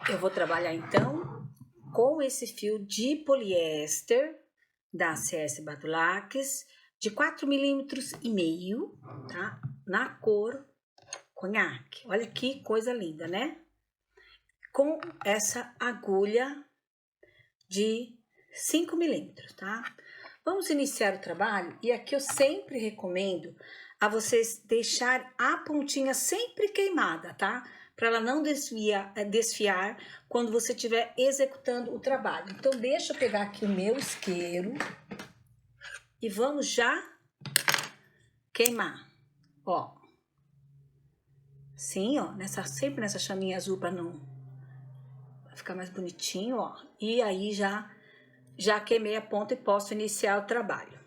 Eu vou trabalhar então com esse fio de poliéster da CS Badulaques de 4,5 mm, tá? Na cor conhaque. Olha que coisa linda, né? Com essa agulha de 5 milímetros, tá? Vamos iniciar o trabalho e aqui eu sempre recomendo a vocês deixar a pontinha sempre queimada, tá? Para ela não desfiar quando você estiver executando o trabalho. Então, deixa eu pegar aqui o meu isqueiro e vamos já queimar, ó. Sim, ó, sempre nessa chaminha azul para não ficar mais bonitinho, ó. E aí já queimei a ponta e posso iniciar o trabalho.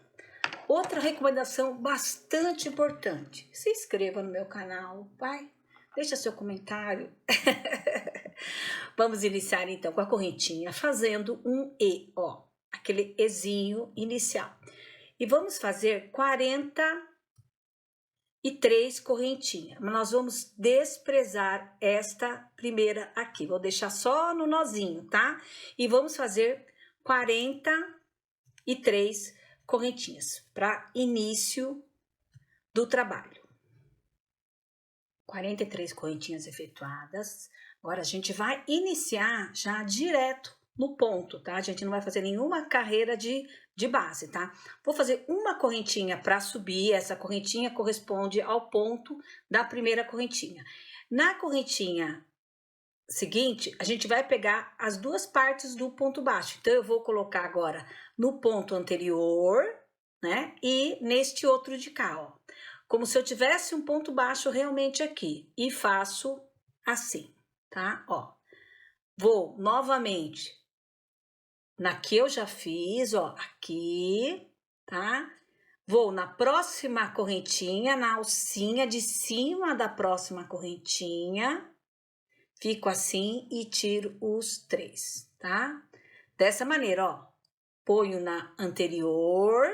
Outra recomendação bastante importante, se inscreva no meu canal, vai, deixa seu comentário. Vamos iniciar então com a correntinha, fazendo um E, ó, aquele Ezinho inicial. E vamos fazer 43 correntinhas, mas nós vamos desprezar esta primeira aqui, vou deixar só no nozinho, tá? E vamos fazer 43 correntinhas para início do trabalho. 43 correntinhas efetuadas. Agora a gente vai iniciar já direto no ponto, tá? A gente não vai fazer nenhuma carreira de base, tá? Vou fazer uma correntinha para subir, essa correntinha corresponde ao ponto da primeira correntinha. Na correntinha seguinte, a gente vai pegar as duas partes do ponto baixo. Então, eu vou colocar agora no ponto anterior, né? E neste outro de cá, ó. Como se eu tivesse um ponto baixo realmente aqui. E faço assim, tá? Ó. Vou novamente na que eu já fiz, ó. Aqui, tá? Vou na próxima correntinha, na alcinha de cima da próxima correntinha. Fico assim e tiro os 3, tá? Dessa maneira, ó. Ponho na anterior,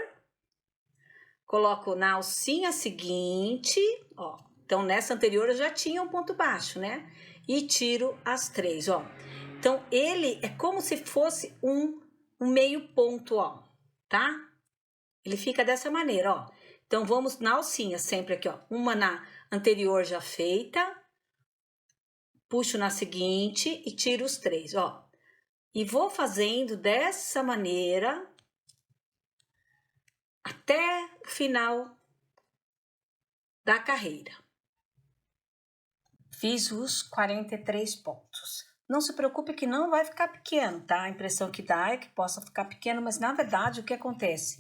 coloco na alcinha seguinte, ó. Então, nessa anterior eu já tinha um ponto baixo, né? E tiro as 3, ó. Então, ele é como se fosse um meio ponto, ó, tá? Ele fica dessa maneira, ó. Então, vamos na alcinha sempre aqui, ó. Uma na anterior já feita. Puxo na seguinte e tiro os 3, ó. E vou fazendo dessa maneira até o final da carreira. Fiz os 43 pontos. Não se preocupe que não vai ficar pequeno, tá? A impressão que dá é que possa ficar pequeno, mas na verdade o que acontece?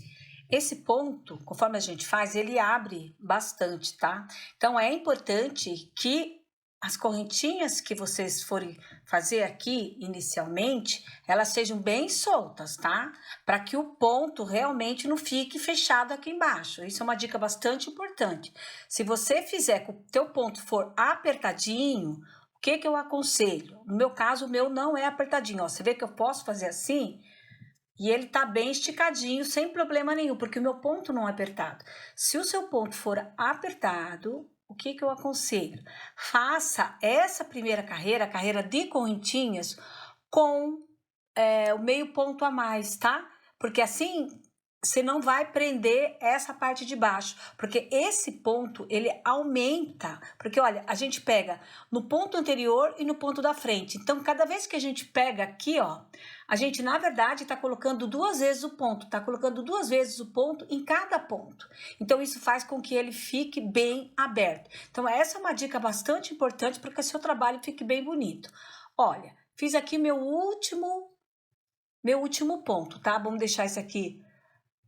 Esse ponto, conforme a gente faz, ele abre bastante, tá? Então é importante que as correntinhas que vocês forem fazer aqui inicialmente, elas sejam bem soltas, tá? Para que o ponto realmente não fique fechado aqui embaixo. Isso é uma dica bastante importante. Se você fizer que o teu ponto for apertadinho, o que eu aconselho? No meu caso, o meu não é apertadinho, ó. Você vê que eu posso fazer assim e ele tá bem esticadinho, sem problema nenhum, porque o meu ponto não é apertado. Se o seu ponto for apertado, o que eu aconselho? Faça essa primeira carreira, a carreira de correntinhas, com o meio ponto a mais, tá? Porque assim você não vai prender essa parte de baixo, porque esse ponto ele aumenta, porque olha, a gente pega no ponto anterior e no ponto da frente. Então, cada vez que a gente pega aqui, ó, a gente na verdade tá colocando 2 vezes o ponto, tá colocando 2 vezes o ponto em cada ponto. Então, isso faz com que ele fique bem aberto. Então, essa é uma dica bastante importante para que o seu trabalho fique bem bonito. Olha, fiz aqui meu último ponto, tá? Vamos deixar isso aqui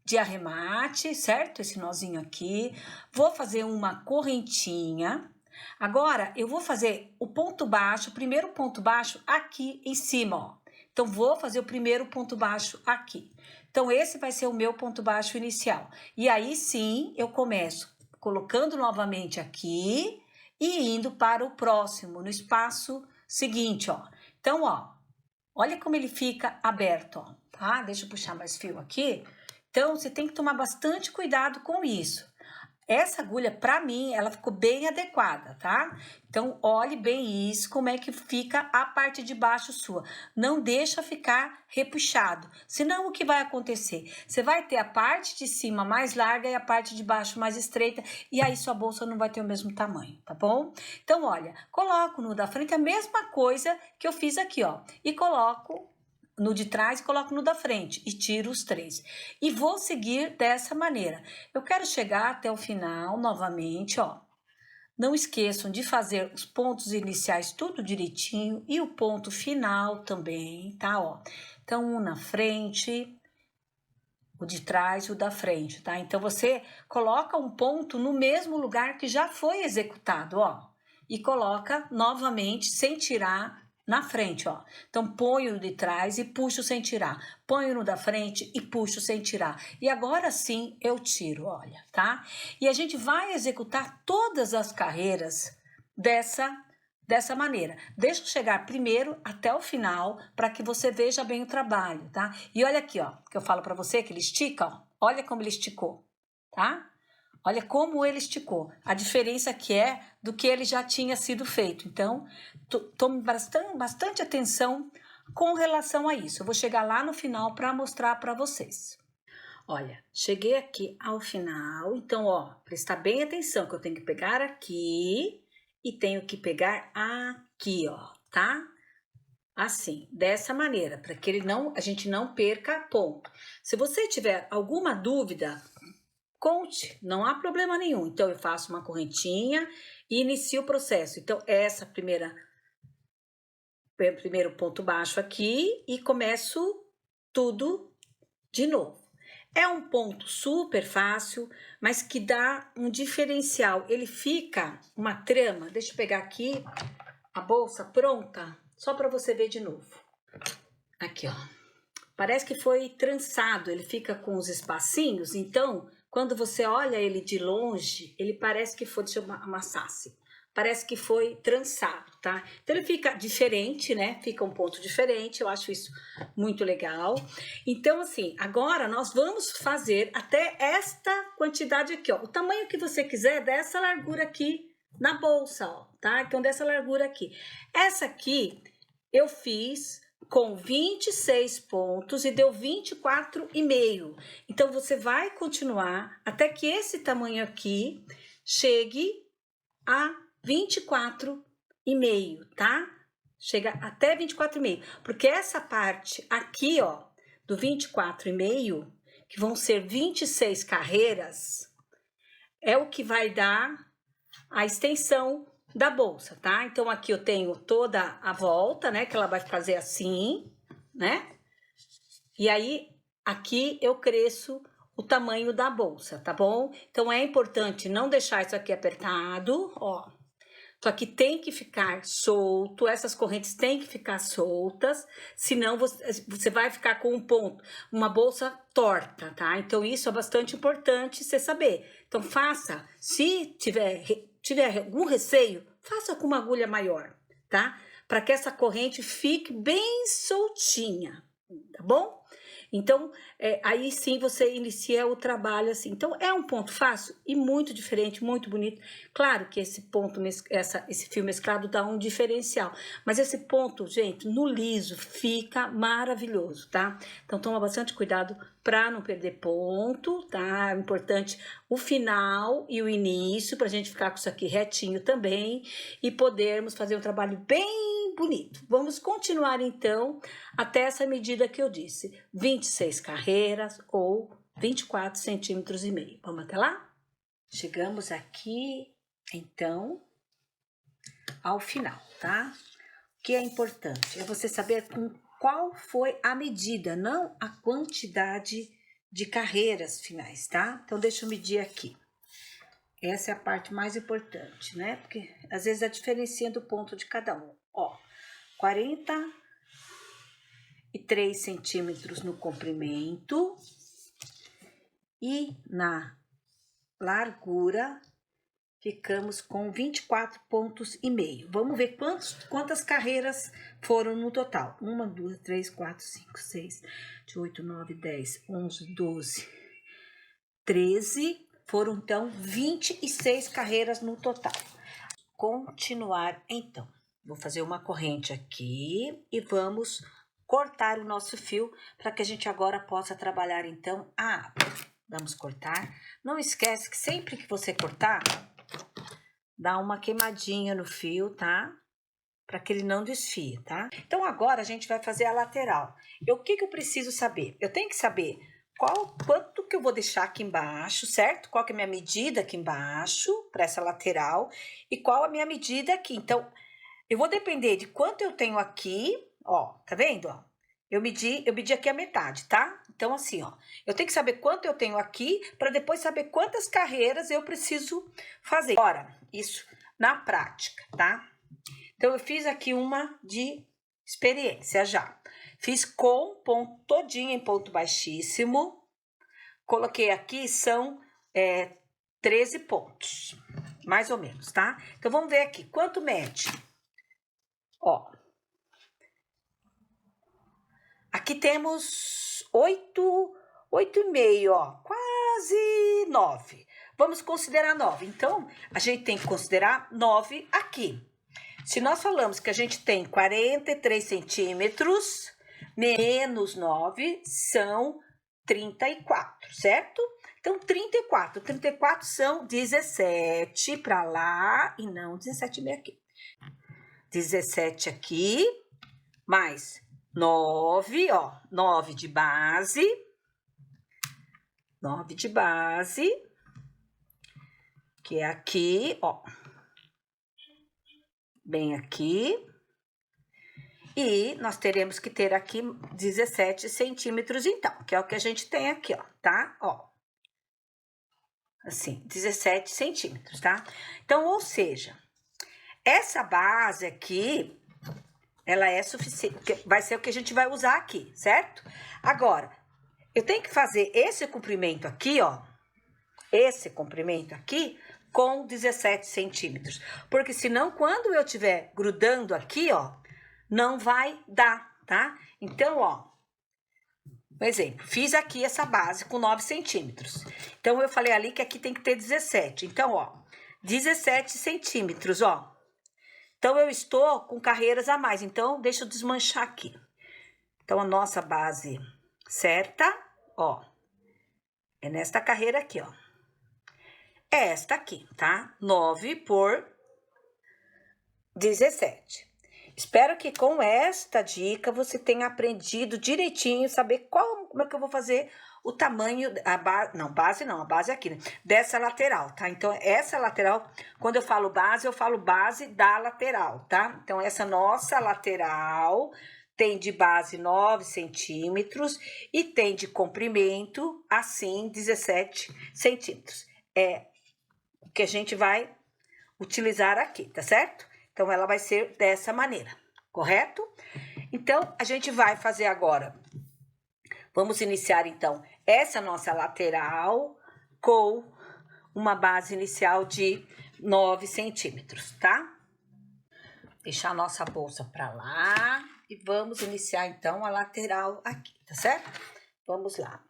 de arremate, certo? Esse nozinho aqui. Vou fazer uma correntinha. Agora, eu vou fazer o ponto baixo, o primeiro ponto baixo aqui em cima, ó. Então, vou fazer o primeiro ponto baixo aqui. Então, esse vai ser o meu ponto baixo inicial. E aí, sim, eu começo colocando novamente aqui e indo para o próximo, no espaço seguinte, ó. Então, ó, olha como ele fica aberto, ó, tá? Deixa eu puxar mais fio aqui. Então, você tem que tomar bastante cuidado com isso. essa agulha, para mim, ela ficou bem adequada, tá? Então, olhe bem isso, como é que fica a parte de baixo sua. Não deixa ficar repuxado, senão o que vai acontecer? Você vai ter a parte de cima mais larga e a parte de baixo mais estreita, e aí sua bolsa não vai ter o mesmo tamanho, tá bom? Então, olha, coloco no da frente a mesma coisa que eu fiz aqui, ó, e coloco no de trás e coloco no da frente e tiro os 3. E vou seguir dessa maneira. Eu quero chegar até o final novamente, ó. Não esqueçam de fazer os pontos iniciais tudo direitinho e o ponto final também, tá, ó. Então, um na frente, o de trás e o da frente, tá? Então, você coloca um ponto no mesmo lugar que já foi executado, ó. E coloca novamente, sem tirar, na frente, ó. Então, ponho no de trás e puxo sem tirar. Ponho no da frente e puxo sem tirar. E agora sim eu tiro, olha, tá? E a gente vai executar todas as carreiras dessa maneira. Deixa eu chegar primeiro até o final para que você veja bem o trabalho, tá? E olha aqui, ó, que eu falo para você que ele estica, ó. Olha como ele esticou, tá? Olha como ele esticou. A diferença que é do que ele já tinha sido feito. Então, tome bastante atenção com relação a isso. Eu vou chegar lá no final para mostrar para vocês. Olha, cheguei aqui ao final. Então, ó, prestar bem atenção que eu tenho que pegar aqui e tenho que pegar aqui, ó, tá? Assim, dessa maneira, para que a gente não perca ponto. Se você tiver alguma dúvida, conte, não há problema nenhum. Então, eu faço uma correntinha e inicio o processo. Então, essa primeiro ponto baixo aqui e começo tudo de novo. É um ponto super fácil, mas que dá um diferencial. Ele fica uma trama. Deixa eu pegar aqui a bolsa pronta, só para você ver de novo. Aqui, ó. Parece que foi trançado, ele fica com os espacinhos, então, quando você olha ele de longe, ele parece que foi, deixa eu amassar assim, parece que foi trançado, tá? Então, ele fica diferente, né? Fica um ponto diferente, eu acho isso muito legal. Então, assim, agora nós vamos fazer até esta quantidade aqui, ó. O tamanho que você quiser dessa largura aqui na bolsa, ó, tá? Então, dessa largura aqui. Essa aqui eu fiz com 26 pontos e deu 24,5. Então, você vai continuar até que esse tamanho aqui chegue a 24,5, tá? Chega até 24,5, porque essa parte aqui, ó, do 24,5, que vão ser 26 carreiras, é o que vai dar a extensão da bolsa, tá? Então, aqui eu tenho toda a volta, né? Que ela vai fazer assim, né? E aí, aqui eu cresço o tamanho da bolsa, tá bom? Então, é importante não deixar isso aqui apertado, ó. Isso aqui tem que ficar solto, essas correntes têm que ficar soltas, senão você vai ficar com um ponto, uma bolsa torta, tá? Então, isso é bastante importante você saber. Então, faça, se tiver algum receio, faça com uma agulha maior, tá? Para que essa corrente fique bem soltinha, tá bom? Então, aí sim você inicia o trabalho assim. Então, é um ponto fácil e muito diferente, muito bonito. Claro que esse ponto, esse fio mesclado dá um diferencial, mas esse ponto, gente, no liso fica maravilhoso, tá? Então, toma bastante cuidado para não perder ponto, tá? É importante o final e o início, para a gente ficar com isso aqui retinho também e podermos fazer um trabalho bem bonito. Vamos continuar, então, até essa medida que eu disse, 26 carreiras ou 24 centímetros e meio. Vamos até lá? Chegamos aqui, então, ao final, tá? O que é importante é você saber qual foi a medida, não a quantidade de carreiras finais, tá? Então, deixa eu medir aqui. Essa é a parte mais importante, né? Porque às vezes a diferença do ponto de cada um. Ó, 43 centímetros no comprimento e na largura ficamos com 24 pontos e meio. Vamos ver quantas carreiras foram no total. 1, 2, 3, 4, 5, 6, 8, 9, 10, 11, 12, 13, foram então 26 carreiras no total. Continuar então. Vou fazer uma corrente aqui e vamos cortar o nosso fio para que a gente agora possa trabalhar então a aba. Vamos cortar. Não esquece que sempre que você cortar, dá uma queimadinha no fio, tá? Para que ele não desfie, tá? Então agora a gente vai fazer a lateral. O que eu preciso saber? Eu tenho que saber quanto que eu vou deixar aqui embaixo, certo? Qual que é a minha medida aqui embaixo para essa lateral e qual a minha medida aqui. Então, eu vou depender de quanto eu tenho aqui, ó, tá vendo, ó? Eu medi aqui a metade, tá? Então, assim, ó, eu tenho que saber quanto eu tenho aqui para depois saber quantas carreiras eu preciso fazer. Agora, isso na prática, tá? Então, eu fiz aqui uma de experiência já. Fiz com ponto todinho em ponto baixíssimo. Coloquei aqui, são 13 pontos, mais ou menos, tá? Então, vamos ver aqui, quanto mede? Ó. Aqui temos 8,5, ó, quase 9. Vamos considerar 9. Então, a gente tem que considerar 9 aqui. Se nós falamos que a gente tem 43 centímetros, menos 9 são 34, certo? Então, 34. 34 são 17 para lá e não 17,5 aqui. 17 aqui, mais 9, ó, 9 de base. 9 de base, que é aqui, ó. Bem aqui, e nós teremos que ter aqui 17 centímetros, então, que é o que a gente tem aqui, ó, tá? Ó, assim, 17 centímetros, tá? Então, ou seja, essa base aqui, ela é suficiente, vai ser o que a gente vai usar aqui, certo? Agora, eu tenho que fazer esse comprimento aqui, ó, esse comprimento aqui, com 17 centímetros. Porque senão, quando eu estiver grudando aqui, ó, não vai dar, tá? Então, ó, um exemplo, fiz aqui essa base com 9 centímetros. Então, eu falei ali que aqui tem que ter 17. Então, ó, 17 centímetros, ó. Então, eu estou com carreiras a mais. Então, deixa eu desmanchar aqui. Então, a nossa base certa, ó, é nesta carreira aqui, ó. É esta aqui, tá? 9 por 17. Espero que com esta dica você tenha aprendido direitinho, saber como é que eu vou fazer o tamanho, a base, a base é aqui, né? Dessa lateral, tá? Então, essa lateral, quando eu falo base da lateral, tá? Então, essa nossa lateral tem de base 9 centímetros e tem de comprimento, assim, 17 centímetros. É que a gente vai utilizar aqui, tá certo? Então, ela vai ser dessa maneira, correto? Então, a gente vai fazer agora, vamos iniciar, então, essa nossa lateral com uma base inicial de 9 centímetros, tá? Deixar a nossa bolsa pra lá e vamos iniciar, então, a lateral aqui, tá certo? Vamos lá.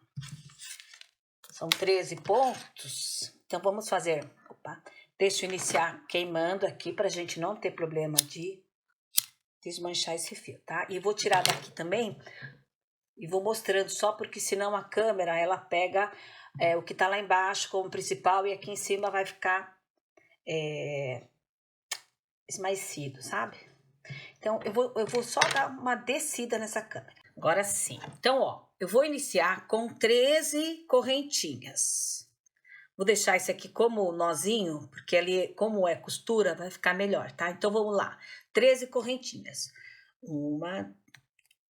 São 13 pontos, então, vamos fazer... Opa. Deixa eu iniciar queimando aqui pra gente não ter problema de desmanchar esse fio, tá? E vou tirar daqui também e vou mostrando só porque senão a câmera, ela pega o que tá lá embaixo como principal e aqui em cima vai ficar esmaecido, sabe? Então, eu vou só dar uma descida nessa câmera. Agora sim. Então, ó, eu vou iniciar com 13 correntinhas. Vou deixar esse aqui como nozinho, porque ali, como é costura, vai ficar melhor, tá? Então, vamos lá. 13 correntinhas. 1,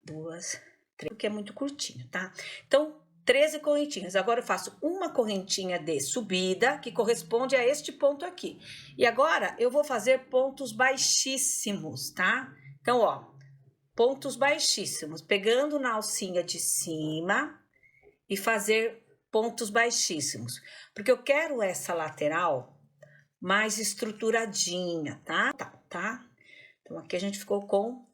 2, 3, porque é muito curtinho, tá? Então, 13 correntinhas. Agora, eu faço uma correntinha de subida, que corresponde a este ponto aqui. E agora, eu vou fazer pontos baixíssimos, tá? Então, ó, pontos baixíssimos. Pegando na alcinha de cima e fazer pontos baixíssimos, porque eu quero essa lateral mais estruturadinha, tá? Tá? Então, aqui a gente ficou com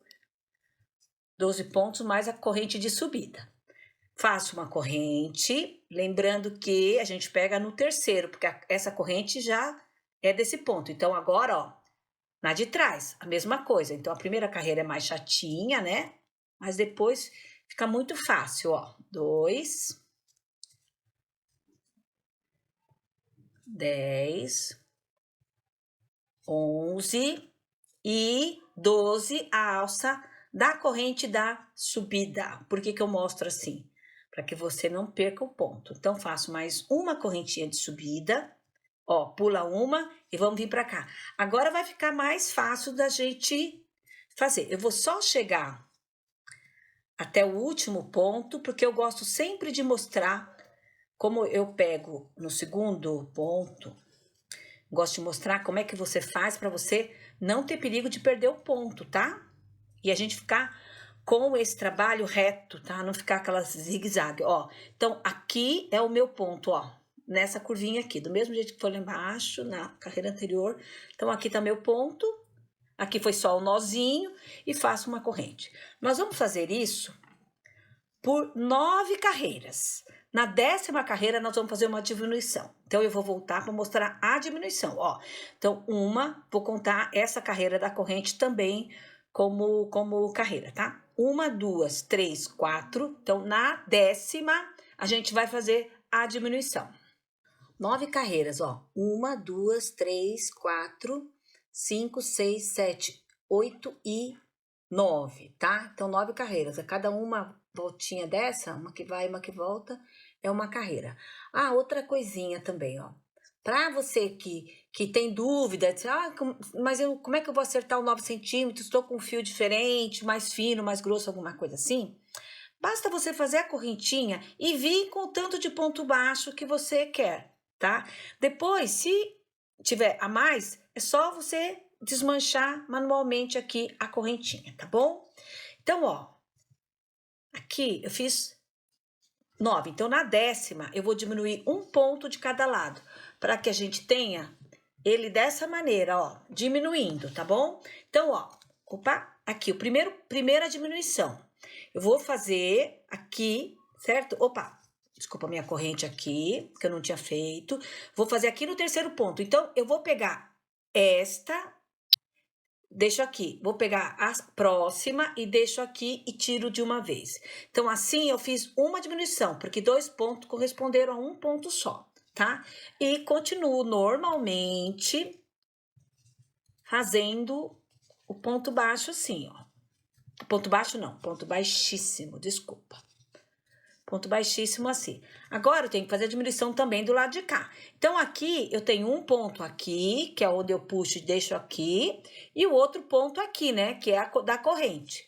12 pontos mais a corrente de subida. faço uma corrente, lembrando que a gente pega no terceiro, porque essa corrente já é desse ponto. Então, agora, ó, na de trás, a mesma coisa. Então, a primeira carreira é mais chatinha, né? Mas depois fica muito fácil, ó. 2, 10, 11 e 12, a alça da corrente da subida. Por que que eu mostro assim? Para que você não perca o ponto. Então, faço mais uma correntinha de subida, ó, pula uma e vamos vir para cá. Agora vai ficar mais fácil da gente fazer. Eu vou só chegar até o último ponto, porque eu gosto sempre de mostrar como eu pego no segundo ponto. Gosto de mostrar como é que você faz para você não ter perigo de perder o ponto, tá? E a gente ficar com esse trabalho reto, tá? Não ficar aquelas zigue-zague, ó. Então, aqui é o meu ponto, ó. Nessa curvinha aqui, do mesmo jeito que foi lá embaixo, na carreira anterior. Então, aqui tá meu ponto. Aqui foi só o nozinho e faço uma corrente. Nós vamos fazer isso por 9 carreiras. Na 10ª carreira, nós vamos fazer uma diminuição. Então, eu vou voltar para mostrar a diminuição, ó. Então, vou contar essa carreira da corrente também como carreira, tá? 1, 2, 3, 4. Então, na 10ª, a gente vai fazer a diminuição. 9 carreiras, ó. 1, 2, 3, 4, 5, 6, 7, 8 e 9, tá? Então, 9 carreiras. A cada uma voltinha dessa, uma que vai, uma que volta, é uma carreira. Ah, outra coisinha também, ó. Para você que tem dúvida, diz, mas como é que eu vou acertar o 9 centímetros? Estou com um fio diferente, mais fino, mais grosso, alguma coisa assim? Basta você fazer a correntinha e vir com o tanto de ponto baixo que você quer, tá? Depois, se tiver a mais, é só você desmanchar manualmente aqui a correntinha, tá bom? Então, ó, aqui eu fiz 9. Então, na 10ª, eu vou diminuir um ponto de cada lado, para que a gente tenha ele dessa maneira, ó, diminuindo, tá bom? Então, ó, aqui, primeira diminuição. Eu vou fazer aqui, certo? Desculpa a minha corrente aqui, que eu não tinha feito. Vou fazer aqui no terceiro ponto. Então, eu vou pegar esta, deixo aqui. Vou pegar a próxima e deixo aqui e tiro de uma vez. Então, assim, eu fiz uma diminuição, porque 2 pontos corresponderam a um ponto só, tá? E continuo normalmente fazendo o ponto baixo assim, ó. Ponto baixo não, ponto baixíssimo, desculpa. Ponto baixíssimo assim. Agora, eu tenho que fazer a diminuição também do lado de cá. Então, aqui, eu tenho um ponto aqui, que é onde eu puxo e deixo aqui, e o outro ponto aqui, né, que é a da corrente,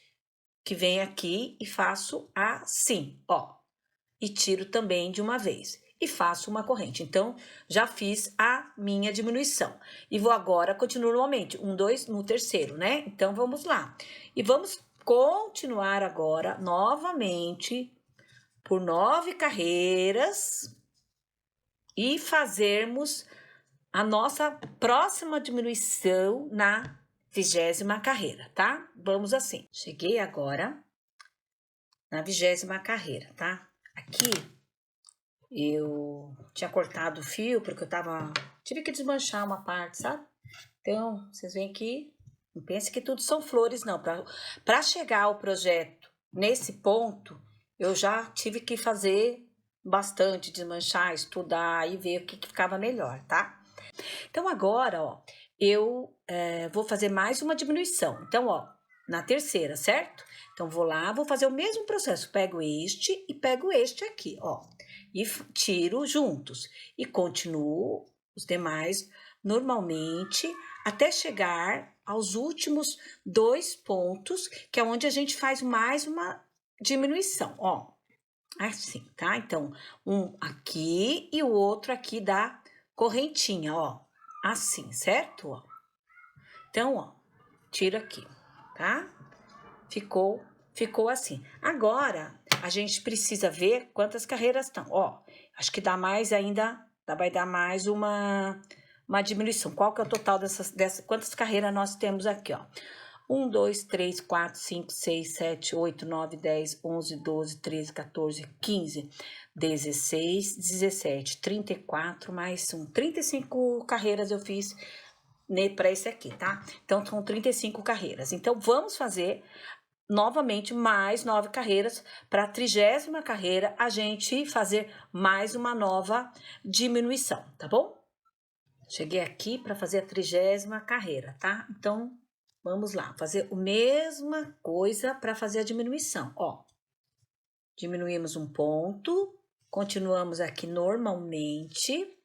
que vem aqui e faço assim, ó. E tiro também de uma vez. E faço uma corrente. Então, já fiz a minha diminuição. E vou agora, continuo normalmente, 1, 2, no terceiro, né? Então, vamos lá. E vamos continuar agora, novamente, por 9 carreiras e fazermos a nossa próxima diminuição na 20ª carreira, tá? Vamos assim. Cheguei agora na 20ª carreira, tá? Aqui eu tinha cortado o fio porque tive que desmanchar uma parte, sabe? Então, vocês veem que não pense que tudo são flores, não. Para chegar ao projeto nesse ponto, eu já tive que fazer bastante, desmanchar, estudar e ver o que ficava melhor, tá? Então, agora, ó, eu vou fazer mais uma diminuição. Então, ó, na terceira, certo? Então, vou lá, vou fazer o mesmo processo. Pego este e pego este aqui, ó. E tiro juntos. E continuo os demais normalmente até chegar aos últimos 2 pontos, que é onde a gente faz mais uma diminuição, ó. Assim, tá? Então, um aqui e o outro aqui da correntinha, ó. Assim, certo? Ó. Então, ó, tiro aqui, tá? Ficou assim. Agora, a gente precisa ver quantas carreiras estão. Ó, acho que dá mais ainda, vai dar mais uma diminuição. Qual que é o total quantas carreiras nós temos aqui, ó? 1, 2, 3, 4, 5, 6, 7, 8, 9, 10, 11, 12, 13, 14, 15, 16, 17, 34, mais 1. 35 carreiras eu fiz para esse aqui, tá? Então, são 35 carreiras. Então, vamos fazer novamente mais 9 carreiras para a 30ª carreira a gente fazer mais uma nova diminuição, tá bom? Cheguei aqui para fazer a 30ª carreira, tá? Então, vamos lá, fazer a mesma coisa para fazer a diminuição, ó. Diminuímos um ponto, continuamos aqui normalmente.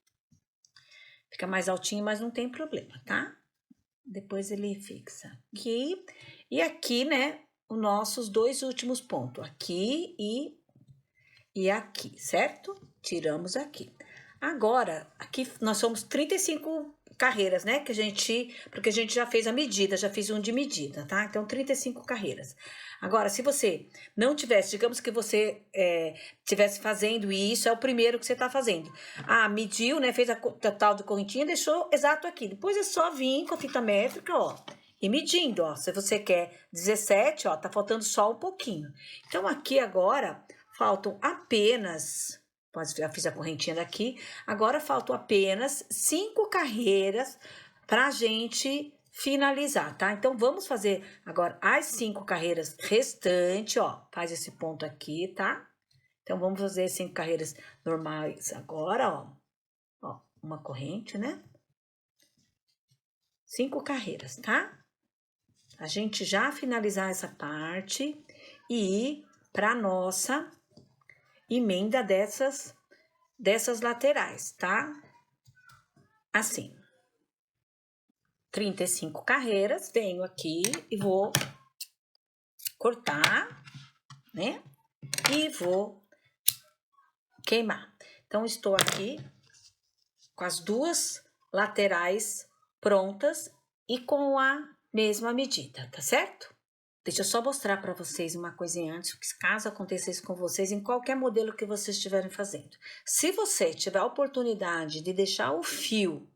Fica mais altinho, mas não tem problema, tá? Depois ele fixa aqui. E aqui, né, os nossos dois últimos pontos, aqui e aqui, certo? Tiramos aqui. Agora, aqui nós somos 35 carreiras, né? Porque a gente já fez a medida, já fiz um de medida, tá? Então, 35 carreiras. Agora, se você não tivesse, digamos que você tivesse fazendo isso, é o primeiro que você tá fazendo. Ah, mediu, né? Fez a total de correntinha, deixou exato aqui. Depois é só vir com a fita métrica, ó, e medindo, ó. Se você quer 17, ó, tá faltando só um pouquinho. Então, aqui agora, faltam apenas... Já fiz a correntinha daqui. Agora faltam apenas 5 carreiras pra gente finalizar, tá? Então, vamos fazer agora as 5 carreiras restantes, ó. Faz esse ponto aqui, tá? Então, vamos fazer 5 carreiras normais agora, ó. Ó, uma corrente, né? 5 carreiras, tá? A gente já finalizar essa parte e ir pra nossa emenda dessas laterais, tá? Assim. 35 carreiras, venho aqui e vou cortar, né? E vou queimar. Então, estou aqui com as duas laterais prontas e com a mesma medida, tá certo? Deixa eu só mostrar para vocês uma coisinha antes, caso aconteça isso com vocês, em qualquer modelo que vocês estiverem fazendo. Se você tiver a oportunidade de deixar o fio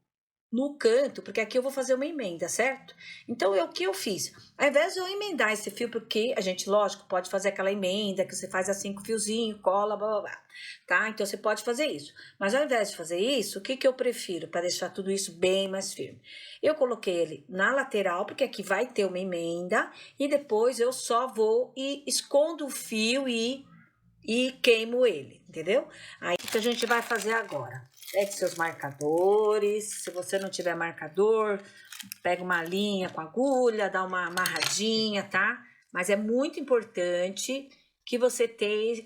no canto, porque aqui eu vou fazer uma emenda, certo? Então, o que eu fiz? Ao invés de eu emendar esse fio, porque a gente, lógico, pode fazer aquela emenda que você faz assim com o fiozinho, cola, blá, blá, blá, tá? Então, você pode fazer isso. Mas ao invés de fazer isso, o que eu prefiro para deixar tudo isso bem mais firme? Eu coloquei ele na lateral, porque aqui vai ter uma emenda, e depois eu só vou e escondo o fio e queimo ele, entendeu? Aí, o que a gente vai fazer agora? Pegue seus marcadores, se você não tiver marcador, pega uma linha com agulha, dá uma amarradinha, tá? Mas é muito importante que você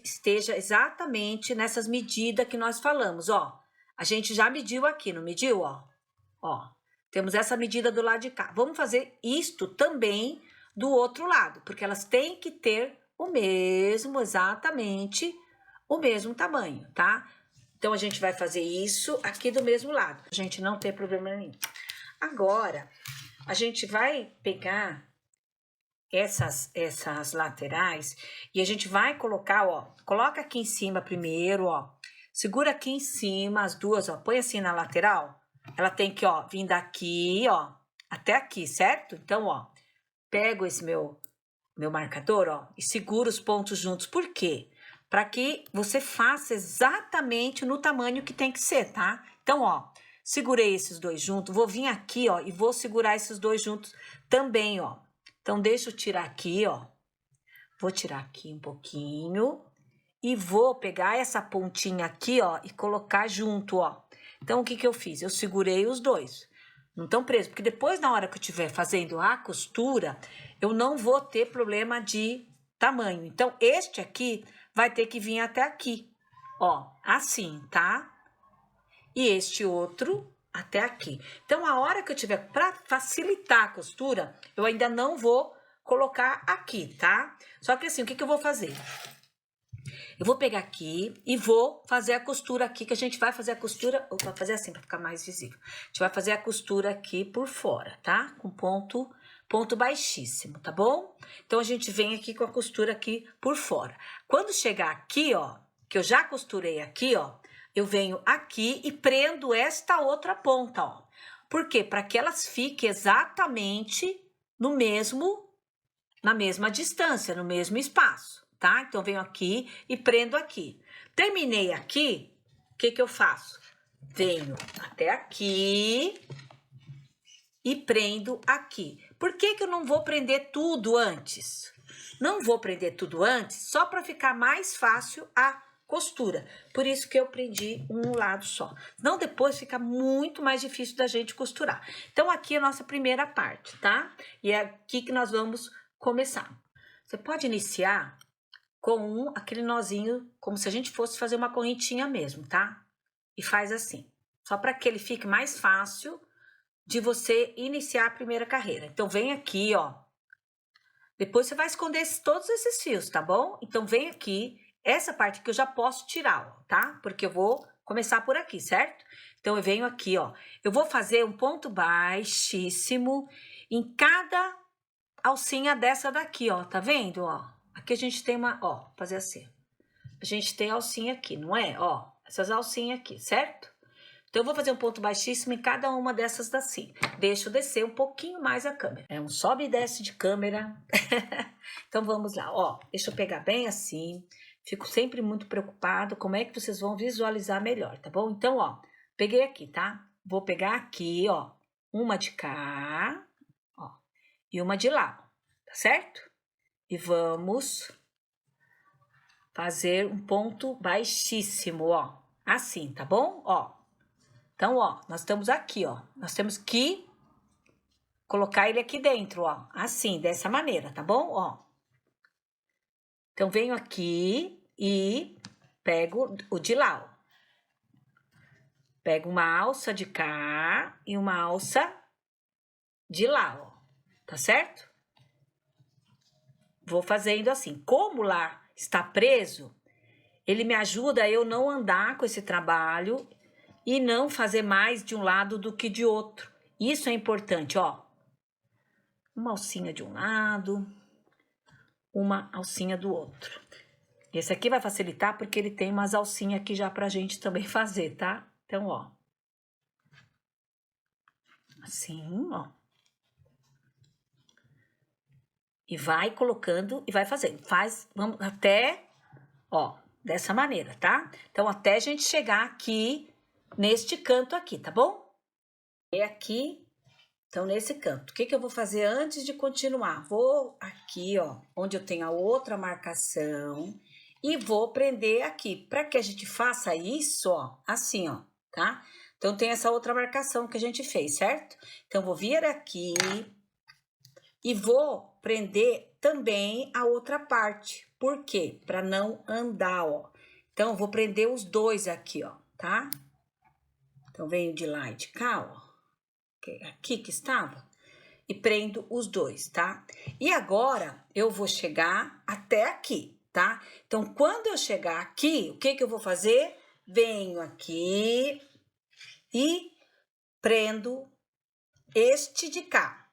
esteja exatamente nessas medidas que nós falamos, ó. A gente já mediu aqui, não mediu, ó? Ó, temos essa medida do lado de cá. Vamos fazer isto também do outro lado, porque elas têm que ter exatamente o mesmo tamanho, tá? Então, a gente vai fazer isso aqui do mesmo lado, a gente não tem problema nenhum. Agora, a gente vai pegar essas laterais e a gente vai colocar, ó, coloca aqui em cima primeiro, ó, segura aqui em cima as duas, ó, põe assim na lateral, ela tem que, ó, vir daqui, ó, até aqui, certo? Então, ó, pego esse meu marcador, ó, e seguro os pontos juntos. Por quê? Para que você faça exatamente no tamanho que tem que ser, tá? Então, ó, segurei esses dois juntos, vou vir aqui, ó, e vou segurar esses dois juntos também, ó. Então, deixa eu tirar aqui, ó. Vou tirar aqui um pouquinho e vou pegar essa pontinha aqui, ó, e colocar junto, ó. Então, o que eu fiz? Eu segurei os dois. Não estão presos, porque depois, na hora que eu estiver fazendo a costura, eu não vou ter problema de tamanho. Então, este aqui vai ter que vir até aqui, ó, assim, tá? E este outro até aqui. Então, a hora que eu tiver, para facilitar a costura, eu ainda não vou colocar aqui, tá? Só que assim, o que eu vou fazer? Eu vou pegar aqui e vou fazer a costura aqui, que a gente vai fazer a costura, ou vai fazer assim, para ficar mais visível. A gente vai fazer a costura aqui por fora, tá? Com ponto baixíssimo, tá bom? Então, a gente vem aqui com a costura aqui por fora. Quando chegar aqui, ó, que eu já costurei aqui, ó, eu venho aqui e prendo esta outra ponta, ó. Por quê? Para que elas fiquem exatamente no mesmo na mesma distância, no mesmo espaço, tá? Então, venho aqui e prendo aqui. Terminei aqui, o que que eu faço? Venho até aqui e prendo aqui. Por que que eu não vou prender tudo antes? Não vou prender tudo antes só para ficar mais fácil a costura. Por isso que eu prendi um lado só. Senão depois fica muito mais difícil da gente costurar. Então aqui é a nossa primeira parte, tá? E é aqui que nós vamos começar. Você pode iniciar com aquele nozinho, como se a gente fosse fazer uma correntinha mesmo, tá? E faz assim, só para que ele fique mais fácil de você iniciar a primeira carreira. Então, vem aqui, ó. Depois você vai esconder todos esses fios, tá bom? Então, vem aqui. Essa parte aqui eu já posso tirar, ó, tá? Porque eu vou começar por aqui, certo? Então, eu venho aqui, ó. Eu vou fazer um ponto baixíssimo em cada alcinha dessa daqui, ó. Tá vendo, ó? Aqui a gente tem uma, ó, fazer assim. A gente tem alcinha aqui, não é? Ó, essas alcinhas aqui, certo? Então, eu vou fazer um ponto baixíssimo em cada uma dessas assim. Deixa eu descer um pouquinho mais a câmera. É um sobe e desce de câmera. Então, vamos lá, ó. Deixa eu pegar bem assim. Fico sempre muito preocupado como é que vocês vão visualizar melhor, tá bom? Então, ó, peguei aqui, tá? Vou pegar aqui, ó, uma de cá, ó, e uma de lá, tá certo? E vamos fazer um ponto baixíssimo, ó. Assim, tá bom? Ó. Então, ó, nós estamos aqui, ó. Nós temos que colocar ele aqui dentro, ó. Assim, dessa maneira, tá bom? Ó. Então, venho aqui e pego o de lá, ó. Pego uma alça de cá e uma alça de lá, ó. Tá certo? Vou fazendo assim. Como lá está preso, ele me ajuda a eu não andar com esse trabalho e não fazer mais de um lado do que de outro. Isso é importante, ó. Uma alcinha de um lado, uma alcinha do outro. Esse aqui vai facilitar porque ele tem umas alcinhas aqui já pra gente também fazer, tá? Então, ó. Assim, ó. E vai colocando e vai fazendo. Faz, vamos até, ó, dessa maneira, tá? Então, até a gente chegar aqui, neste canto aqui, tá bom? É aqui. Então, nesse canto, o que que eu vou fazer antes de continuar? Vou aqui, ó, onde eu tenho a outra marcação e vou prender aqui. Para que a gente faça isso, ó, assim, ó, tá? Então, tem essa outra marcação que a gente fez, certo? Então, vou vir aqui e vou prender também a outra parte. Por quê? Para não andar, ó. Então, eu vou prender os dois aqui, ó, tá? Então, venho de lá e de cá, ó. Aqui que estava, e prendo os dois, tá? E agora, eu vou chegar até aqui, tá? Então, quando eu chegar aqui, o que que eu vou fazer? Venho aqui e prendo este de cá.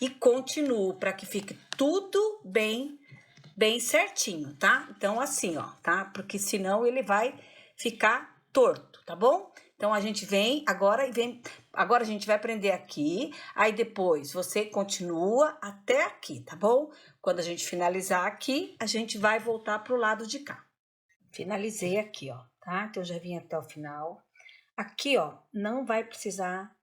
E continuo para que fique tudo bem certinho, tá? Então, assim, ó, tá? Porque senão ele vai ficar torto, tá bom? Então, a gente vem agora e vem... Agora, a gente vai prender aqui, aí depois você continua até aqui, tá bom? Quando a gente finalizar aqui, a gente vai voltar pro lado de cá. Finalizei aqui, ó, tá? Então, eu já vim até o final. Aqui, ó, não vai precisar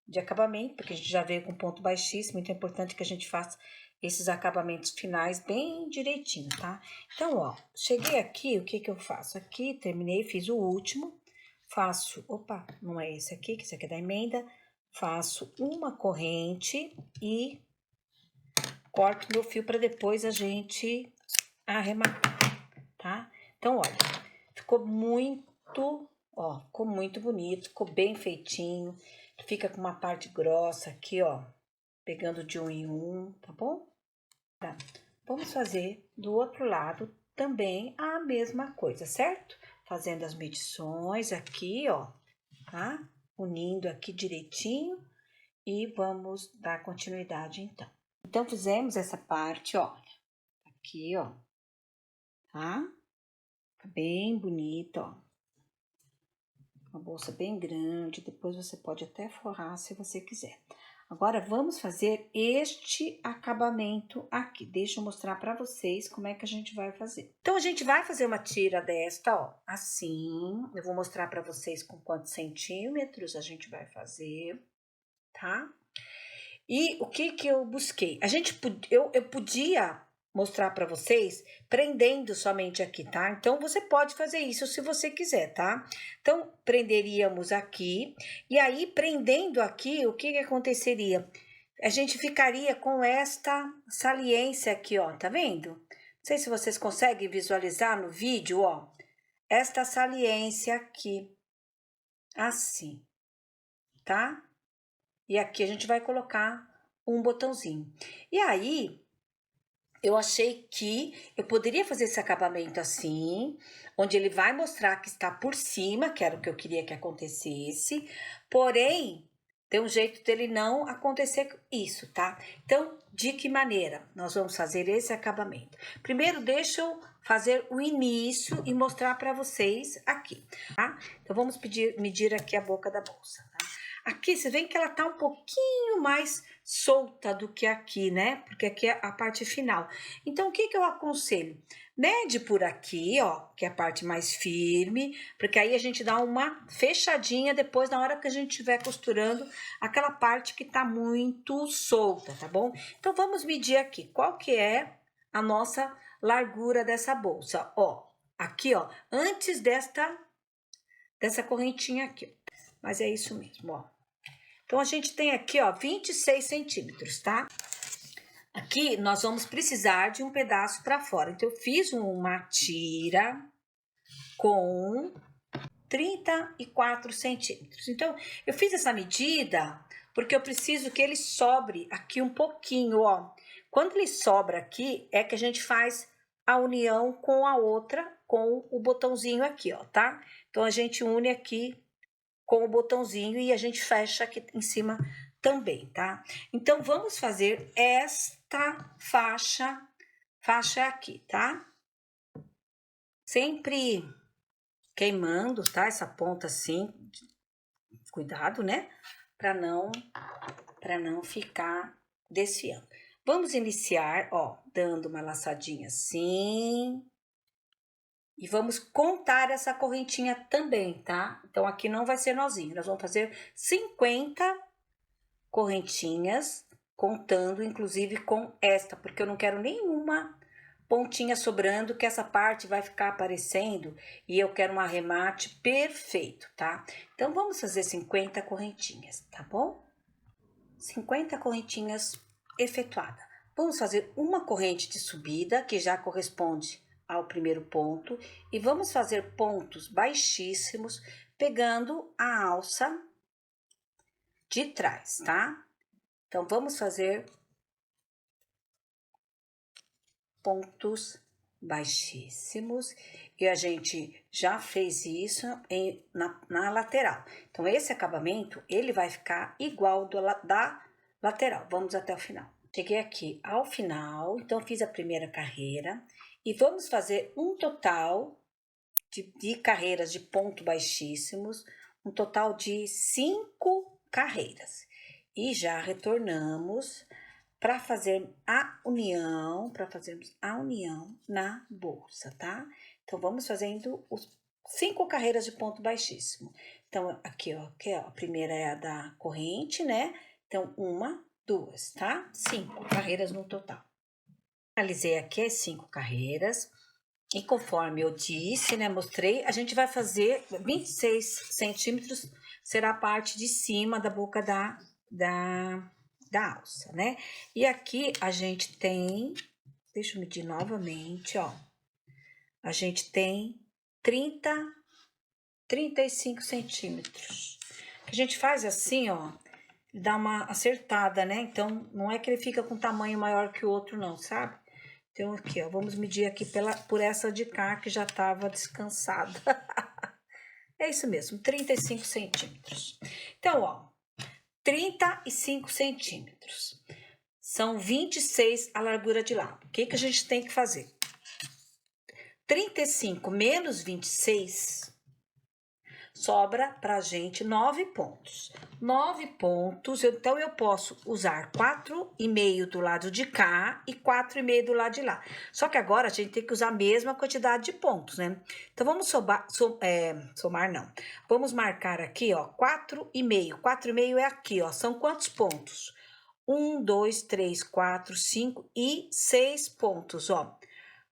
de acabamento, porque a gente já veio com ponto baixíssimo, então é importante que a gente faça esses acabamentos finais bem direitinho, tá? Então, ó, cheguei aqui, o que que eu faço? Aqui, terminei, fiz o último, faço, opa, não é esse aqui, que esse aqui é da emenda, faço uma corrente e corto meu fio para depois a gente arrematar, tá? Então, olha, ficou muito, ó, ficou muito bonito, ficou bem feitinho, fica com uma parte grossa aqui, ó, pegando de um em um, tá bom? Tá. Vamos fazer do outro lado também a mesma coisa, certo? Fazendo as medições aqui, ó, tá? Unindo aqui direitinho e vamos dar continuidade então. Então, fizemos essa parte, ó, aqui, ó, tá? Bem bonito, ó. Uma bolsa bem grande, depois você pode até forrar se você quiser. Agora, vamos fazer este acabamento aqui. Deixa eu mostrar para vocês como é que a gente vai fazer. Então, a gente vai fazer uma tira desta, ó, assim. Eu vou mostrar para vocês com quantos centímetros a gente vai fazer, tá? E o que que eu busquei? Eu podia mostrar para vocês prendendo somente aqui, tá? Então, você pode fazer isso se você quiser, tá? Então, prenderíamos aqui, e aí, prendendo aqui, o que que aconteceria? A gente ficaria com esta saliência aqui, ó, tá vendo? Não sei se vocês conseguem visualizar no vídeo, ó, esta saliência aqui, assim, tá? E aqui a gente vai colocar um botãozinho. E aí, eu achei que eu poderia fazer esse acabamento assim, onde ele vai mostrar que está por cima, que era o que eu queria que acontecesse, porém, tem um jeito dele não acontecer isso, tá? Então, de que maneira nós vamos fazer esse acabamento? Primeiro, deixa eu fazer o início e mostrar para vocês aqui, tá? Então, vamos medir aqui a boca da bolsa, tá? Aqui, vocês veem que ela tá um pouquinho mais solta do que aqui, né? Porque aqui é a parte final. Então, o que que eu aconselho? Mede por aqui, ó, que é a parte mais firme, porque aí a gente dá uma fechadinha depois, na hora que a gente estiver costurando aquela parte que tá muito solta, tá bom? Então, vamos medir aqui. Qual que é a nossa largura dessa bolsa? Ó, aqui, ó, antes dessa correntinha aqui. Mas é isso mesmo, ó. Então, a gente tem aqui, ó, 26 centímetros, tá? Aqui, nós vamos precisar de um pedaço para fora. Então, eu fiz uma tira com 34 centímetros. Então, eu fiz essa medida porque eu preciso que ele sobre aqui um pouquinho, ó. Quando ele sobra aqui, é que a gente faz a união com a outra, com o botãozinho aqui, ó, tá? Então, a gente une aqui com o botãozinho e a gente fecha aqui em cima também, tá? Então, vamos fazer esta faixa aqui, tá? Sempre queimando, tá? Essa ponta assim, cuidado, né? Para não ficar desfiando. Vamos iniciar, ó, dando uma laçadinha assim. E vamos contar essa correntinha também, tá? Então, aqui não vai ser nozinho, nós vamos fazer 50 correntinhas, contando inclusive com esta, porque eu não quero nenhuma pontinha sobrando, que essa parte vai ficar aparecendo e eu quero um arremate perfeito, tá? Então, vamos fazer 50 correntinhas, tá bom? 50 correntinhas efetuadas. Vamos fazer uma corrente de subida, que já corresponde ao primeiro ponto, e vamos fazer pontos baixíssimos, pegando a alça de trás, tá? Então, vamos fazer pontos baixíssimos, e a gente já fez isso na lateral. Então, esse acabamento, ele vai ficar igual da lateral. Vamos até o final. Cheguei aqui ao final, então fiz a primeira carreira, e vamos fazer um total de carreiras de ponto baixíssimos, um total de 5 carreiras. E já retornamos para fazer fazermos a união na bolsa, tá? Então, vamos fazendo os 5 carreiras de ponto baixíssimo. Então, aqui, ó, a primeira é a da corrente, né? Então, 1, 2, tá? 5 carreiras no total. Finalizei aqui as 5 carreiras. E conforme eu disse, né, mostrei, a gente vai fazer 26 centímetros, será a parte de cima da boca da alça, né? E aqui a gente tem, deixa eu medir novamente, ó. A gente tem 35 centímetros. A gente faz assim, ó, dá uma acertada, né? Então, não é que ele fica com tamanho maior que o outro, não, sabe? Então, aqui, ó, vamos medir aqui por essa de cá, que já estava descansada. É isso mesmo, 35 centímetros. Então, ó, 35 centímetros. São 26 a largura de lado. O que que a gente tem que fazer? 35 menos 26 Sobra pra gente 9 pontos. 9 pontos, então eu posso usar 4,5 do lado de cá e 4,5 do lado de lá. Só que agora a gente tem que usar a mesma quantidade de pontos, né? Então, vamos somar não. Vamos marcar aqui, ó, 4,5. 4,5 é aqui, ó. São quantos pontos? 1, 2, 3, 4, 5 e 6 pontos, ó.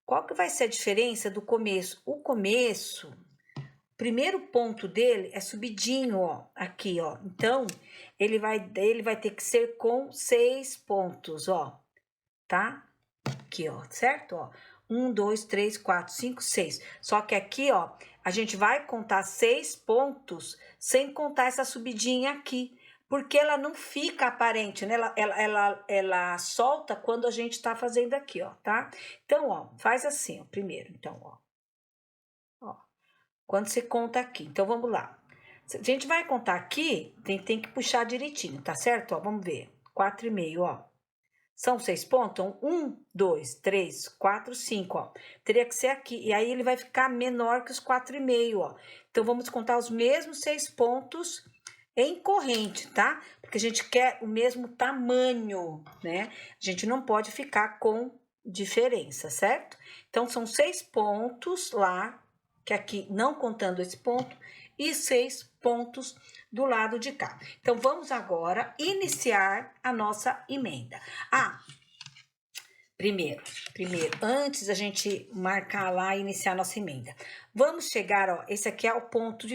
Qual que vai ser a diferença do começo? O começo... Primeiro ponto dele é subidinho, ó, aqui, ó. Então, ele vai ter que ser com 6 pontos, ó, tá? Aqui, ó, certo? Ó, 1, 2, 3, 4, 5, 6. Só que aqui, ó, a gente vai contar 6 pontos sem contar essa subidinha aqui, porque ela não fica aparente, né? Ela solta quando a gente tá fazendo aqui, ó, tá? Então, ó, faz assim, ó, primeiro, então, ó. Quando você conta aqui. Então, vamos lá. A gente vai contar aqui, tem que puxar direitinho, tá certo? Ó, vamos ver. 4,5, ó. São 6 pontos? 1, 2, 3, 4, 5, ó. Teria que ser aqui. E aí, ele vai ficar menor que os 4,5, ó. Então, vamos contar os mesmos 6 pontos em corrente, tá? Porque a gente quer o mesmo tamanho, né? A gente não pode ficar com diferença, certo? Então, são 6 pontos lá, que aqui, não contando esse ponto, e 6 pontos do lado de cá. Então, vamos agora iniciar a nossa emenda. Primeiro, antes da gente marcar lá e iniciar a nossa emenda, vamos chegar, ó, esse aqui é o ponto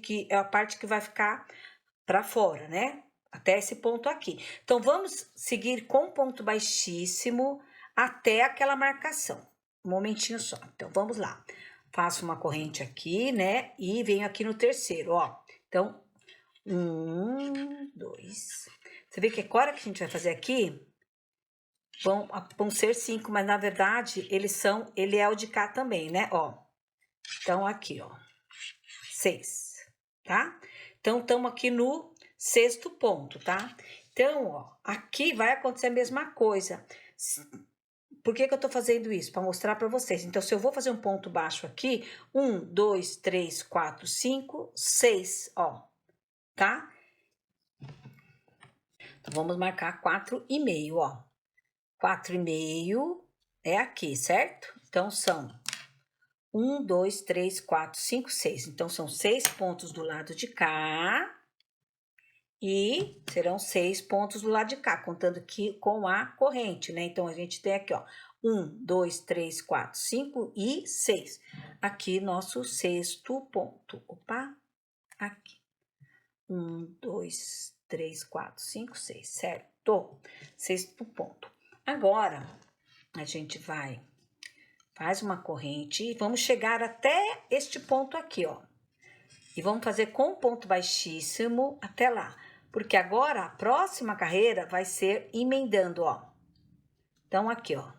que é a parte que vai ficar para fora, né? Até esse ponto aqui. Então, vamos seguir com ponto baixíssimo até aquela marcação. Um momentinho só. Então, vamos lá. Faço uma corrente aqui, né? E venho aqui no terceiro, ó. Então, 1, 2. Você vê que agora que a gente vai fazer aqui, vão ser 5, mas na verdade, ele é o de cá também, né? Ó. Então, aqui, ó. 6, tá? Então, estamos aqui no 6º ponto, tá? Então, ó, aqui vai acontecer a mesma coisa. Por que eu tô fazendo isso? Para mostrar para vocês. Então, se eu vou fazer um ponto baixo aqui, 1, 2, 3, 4, 5, 6, ó, tá? Então, vamos marcar 4,5, ó. 4,5 é aqui, certo? Então, são 1, 2, 3, 4, 5, 6. Então, são 6 pontos do lado de cá. E serão 6 pontos do lado de cá, contando aqui com a corrente, né? Então, a gente tem aqui, ó, 1, 2, 3, 4, 5 e 6. Aqui, nosso 6º ponto. Opa, aqui. 1, 2, 3, 4, 5, 6, certo? 6º ponto. Agora, a gente faz uma corrente e vamos chegar até este ponto aqui, ó. E vamos fazer com ponto baixíssimo até lá. Porque agora a próxima carreira vai ser emendando, ó. Então, aqui, ó.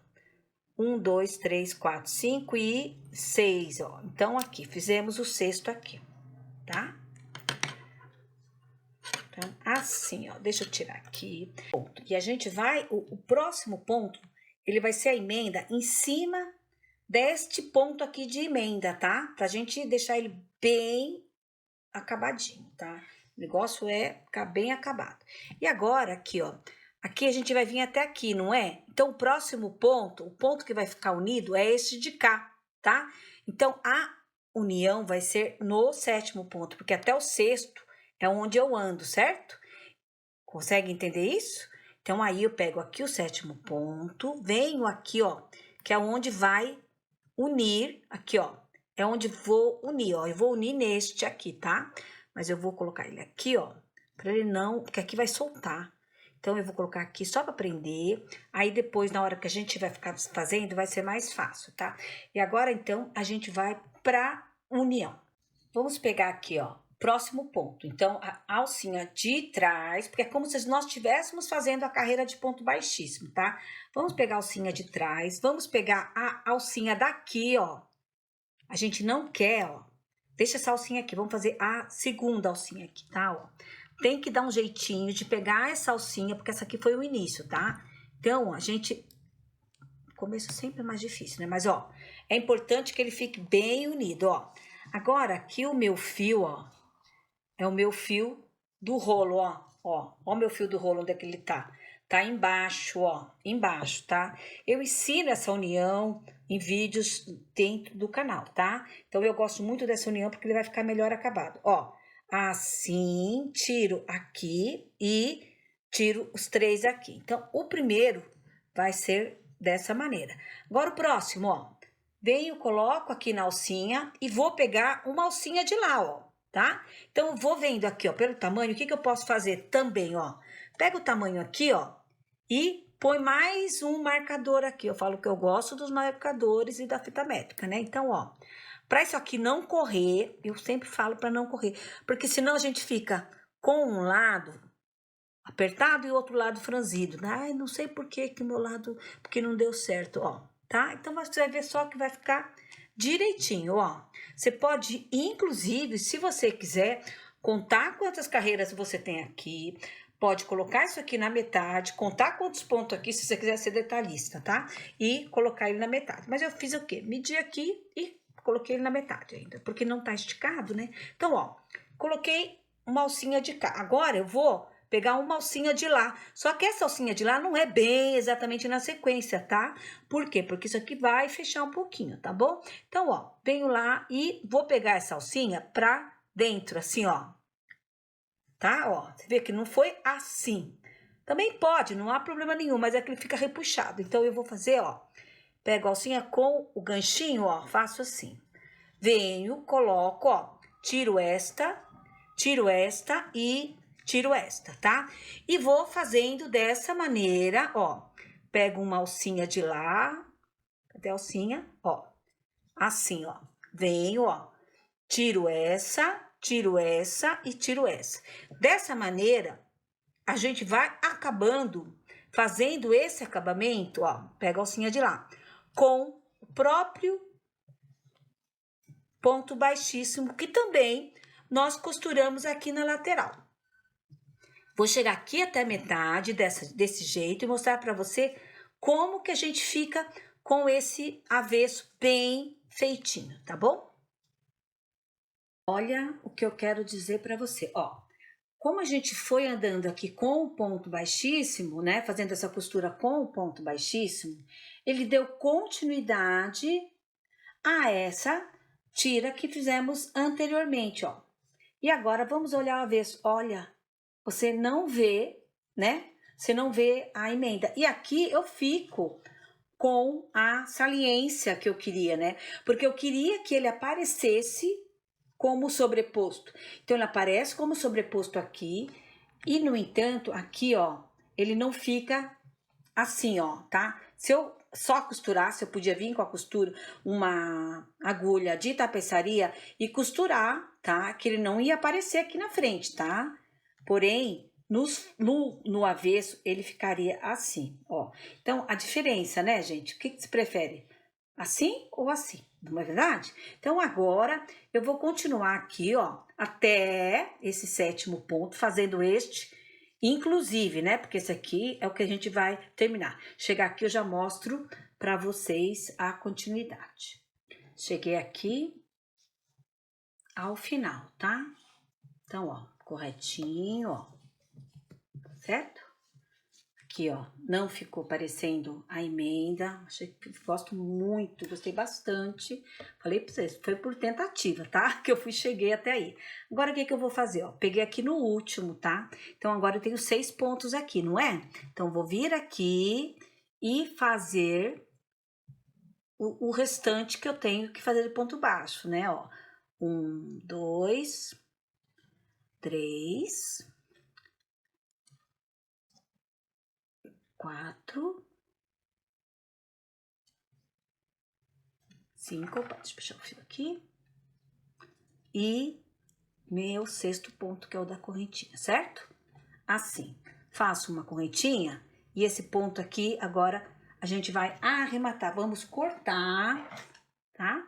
1, 2, 3, 4, 5 e 6, ó. Então, aqui, fizemos o 6º aqui, tá? Então, assim, ó. Deixa eu tirar aqui. E a gente vai, o próximo ponto, ele vai ser a emenda em cima deste ponto aqui de emenda, tá? Pra gente deixar ele bem acabadinho, tá? O negócio é ficar bem acabado. E agora, aqui, ó. Aqui a gente vai vir até aqui, não é? Então, o próximo ponto, o ponto que vai ficar unido é este de cá, tá? Então, a união vai ser no 7º ponto, porque até o 6º é onde eu ando, certo? Consegue entender isso? Então, aí eu pego aqui o 7º ponto, venho aqui, ó, que é onde vai unir, aqui, ó. É onde vou unir, ó. Eu vou unir neste aqui, tá? Mas eu vou colocar ele aqui, ó. Pra ele não... Porque aqui vai soltar. Então, eu vou colocar aqui só pra prender. Aí, depois, na hora que a gente vai ficar fazendo, vai ser mais fácil, tá? E agora, então, a gente vai pra união. Vamos pegar aqui, ó. Próximo ponto. Então, a alcinha de trás, porque é como se nós estivéssemos fazendo a carreira de ponto baixíssimo, tá? Vamos pegar a alcinha de trás. Vamos pegar a alcinha daqui, ó. A gente não quer, ó. Deixa essa alcinha aqui. Vamos fazer a segunda alcinha aqui, tá? Ó. Tem que dar um jeitinho de pegar essa alcinha, porque essa aqui foi o início, tá? Então, a gente... O começo sempre é mais difícil, né? Mas, ó, é importante que ele fique bem unido, ó. Agora, aqui o meu fio, ó. é o meu fio do rolo, ó. Ó o meu fio do rolo, onde é que ele tá. Tá embaixo, ó, embaixo, tá? Eu ensino essa união em vídeos dentro do canal, tá? Então, eu gosto muito dessa união porque ele vai ficar melhor acabado. Ó, assim, tiro aqui e tiro os 3 aqui. Então, o primeiro vai ser dessa maneira. Agora, o próximo, ó. Venho, coloco aqui na alcinha e vou pegar uma alcinha de lá, ó, tá? Então, eu vou vendo aqui, ó, pelo tamanho, o que eu posso fazer também, ó. Pega o tamanho aqui, ó, e põe mais um marcador aqui. Eu falo que eu gosto dos marcadores e da fita métrica, né? Então, ó, para isso aqui não correr, eu sempre falo para não correr, porque senão a gente fica com um lado apertado e o outro lado franzido. Ai, não sei por que meu lado, porque não deu certo, ó, tá? Então, você vai ver só que vai ficar direitinho, ó. Você pode, inclusive, se você quiser, contar quantas carreiras você tem aqui, pode colocar isso aqui na metade, contar quantos pontos aqui, se você quiser ser detalhista, tá? E colocar ele na metade. Mas eu fiz o quê? Medi aqui e coloquei ele na metade ainda, porque não tá esticado, né? Então, ó, coloquei uma alcinha de cá. Agora eu vou pegar uma alcinha de lá. Só que essa alcinha de lá não é bem exatamente na sequência, tá? Por quê? Porque isso aqui vai fechar um pouquinho, tá bom? Então, ó, venho lá e vou pegar essa alcinha pra dentro, assim, ó. Tá? Ó, você vê que não foi assim. Também pode, não há problema nenhum, mas é que ele fica repuxado. Então, eu vou fazer, ó, pego a alcinha com o ganchinho, ó, faço assim. Venho, coloco, ó, tiro esta e tiro esta, tá? E vou fazendo dessa maneira, ó. Pego uma alcinha de lá, cadê a alcinha? Ó, assim, ó. Venho, ó, tiro essa e tiro essa. Dessa maneira, a gente vai acabando, fazendo esse acabamento, ó, pega a alcinha de lá, com o próprio ponto baixíssimo, que também nós costuramos aqui na lateral. Vou chegar aqui até a metade desse jeito e mostrar para você como que a gente fica com esse avesso bem feitinho, tá bom? Olha o que eu quero dizer para você, ó. Como a gente foi andando aqui com o ponto baixíssimo, né, fazendo essa costura com o ponto baixíssimo, ele deu continuidade a essa tira que fizemos anteriormente, ó. E agora vamos olhar o avesso. Olha, você não vê, né? Você não vê a emenda. E aqui eu fico com a saliência que eu queria, né? Porque eu queria que ele aparecesse como sobreposto. Então, ele aparece como sobreposto aqui. E, no entanto, aqui, ó, ele não fica assim, ó, tá? Se eu só costurasse, eu podia vir com a costura, uma agulha de tapeçaria e costurar, tá? Que ele não ia aparecer aqui na frente, tá? Porém, no avesso, ele ficaria assim, ó. Então, a diferença, né, gente? O que você prefere? Assim ou assim? Não é verdade? Então, agora, eu vou continuar aqui, ó, até esse 7º ponto, fazendo este, inclusive, né? Porque esse aqui é o que a gente vai terminar. Chegar aqui, eu já mostro para vocês a continuidade. Cheguei aqui ao final, tá? Então, ó, corretinho, ó, certo? Aqui, ó, não ficou parecendo a emenda, achei que gosto muito, gostei bastante. Falei pra vocês, foi por tentativa, tá? Que eu cheguei até aí. Agora, o que eu vou fazer, ó? Peguei aqui no último, tá? Então, agora eu tenho 6 pontos aqui, não é? Então, vou vir aqui e fazer o restante que eu tenho que fazer de ponto baixo, né? Ó, 1, 2, 3, 4, 5, deixa eu puxar o fio aqui, e meu 6º ponto, que é o da correntinha, certo? Assim, faço uma correntinha, e esse ponto aqui, agora, a gente vai arrematar, vamos cortar, tá?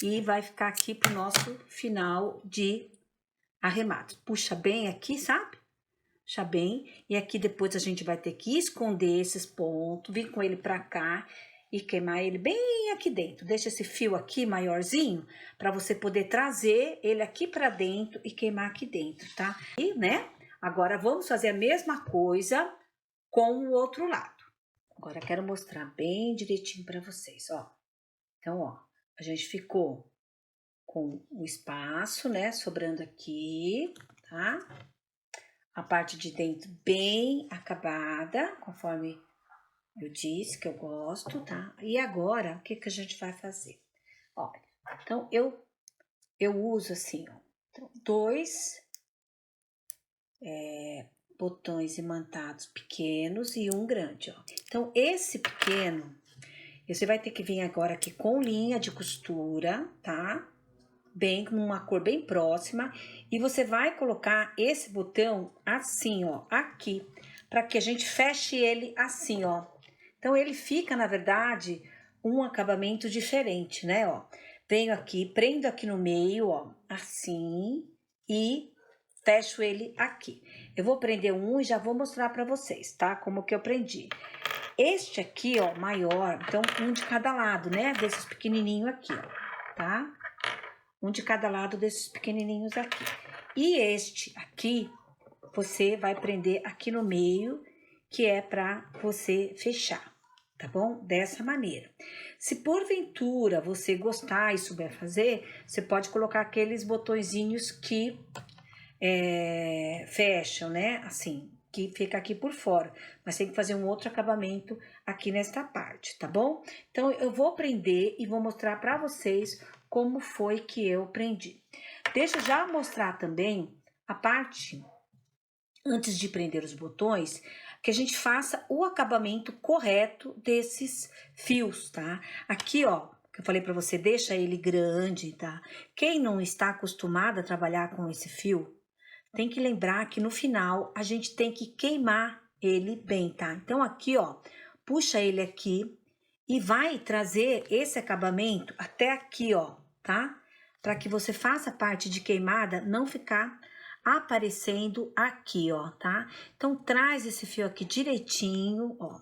E vai ficar aqui pro nosso final de arremate. Puxa bem aqui, sabe? Puxa bem, e aqui depois a gente vai ter que esconder esses pontos, vir com ele pra cá, e queimar ele bem aqui dentro. Deixa esse fio aqui maiorzinho para você poder trazer ele aqui para dentro e queimar aqui dentro, tá? E, né? Agora vamos fazer a mesma coisa com o outro lado. Agora quero mostrar bem direitinho para vocês, ó. Então, ó, a gente ficou com o espaço, né, sobrando aqui, tá? A parte de dentro bem acabada, conforme eu disse que eu gosto, tá? E agora, o que que a gente vai fazer? Olha, então eu uso assim, ó, então, 2 botões imantados pequenos e um grande, ó. Então, esse pequeno, você vai ter que vir agora aqui com linha de costura, tá? Bem, com uma cor bem próxima. E você vai colocar esse botão assim, ó, aqui, para que a gente feche ele assim, ó. Então, ele fica, na verdade, um acabamento diferente, né, ó. Venho aqui, prendo aqui no meio, ó, assim, e fecho ele aqui. Eu vou prender um e já vou mostrar para vocês, tá? Como que eu prendi. Este aqui, ó, maior, então um de cada lado, né? Desses pequenininhos aqui, ó, tá? Um de cada lado desses pequenininhos aqui. E este aqui, você vai prender aqui no meio, que é para você fechar, tá bom? Dessa maneira. Se porventura você gostar e souber fazer, você pode colocar aqueles botõezinhos que fecham, né? Assim, que fica aqui por fora, mas tem que fazer um outro acabamento aqui nesta parte, tá bom? Então, eu vou prender e vou mostrar para vocês como foi que eu prendi. Deixa eu já mostrar também a parte, antes de prender os botões, que a gente faça o acabamento correto desses fios, tá? Aqui, ó, que eu falei para você, deixa ele grande, tá? Quem não está acostumado a trabalhar com esse fio, tem que lembrar que no final a gente tem que queimar ele bem, tá? Então aqui, ó, puxa ele aqui e vai trazer esse acabamento até aqui, ó, tá? Para que você faça a parte de queimada não ficar aparecendo aqui, ó, tá? Então traz esse fio aqui direitinho, ó.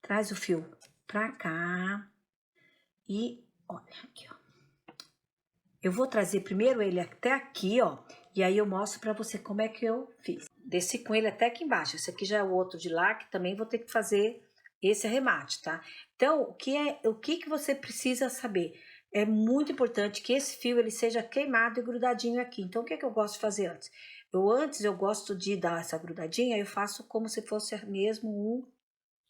Traz o fio pra cá e olha aqui, ó. Eu vou trazer primeiro ele até aqui, ó, e aí eu mostro pra você como é que eu fiz. Desci com ele até aqui embaixo. Esse aqui já é o outro de lá, que também vou ter que fazer esse arremate, tá? Então, o que você precisa saber? É muito importante que esse fio ele seja queimado e grudadinho aqui. Então, o que eu gosto de fazer antes? Antes eu gosto de dar essa grudadinha, eu faço como se fosse mesmo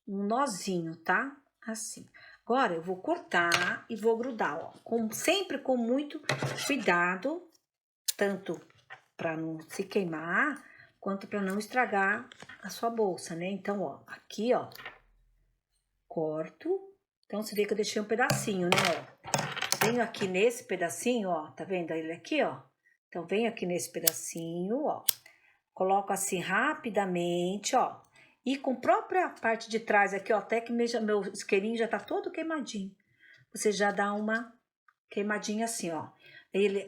um nozinho, tá? Assim. Agora eu vou cortar e vou grudar, ó, sempre com muito cuidado, tanto para não se queimar, quanto para não estragar a sua bolsa, né? Então, ó, aqui, ó, corto. Então, você vê que eu deixei um pedacinho, né, ó. Venho aqui nesse pedacinho, ó, tá vendo ele aqui, ó? Então, venho aqui nesse pedacinho, ó, coloco assim rapidamente, ó. E com a própria parte de trás aqui, ó, até que meu isqueirinho já tá todo queimadinho. Você já dá uma queimadinha assim, ó.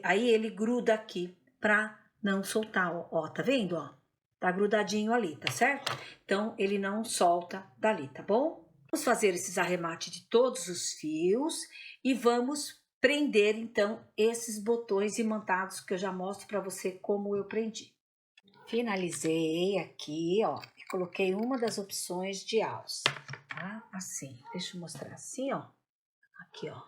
Aí ele gruda aqui pra não soltar, ó, tá vendo, ó? Tá grudadinho ali, tá certo? Então, ele não solta dali, tá bom? Vamos fazer esses arremates de todos os fios e vamos prender, então, esses botões imantados que eu já mostro pra você como eu prendi. Finalizei aqui, ó, e coloquei uma das opções de alça, tá? Assim, deixa eu mostrar assim, ó, aqui, ó.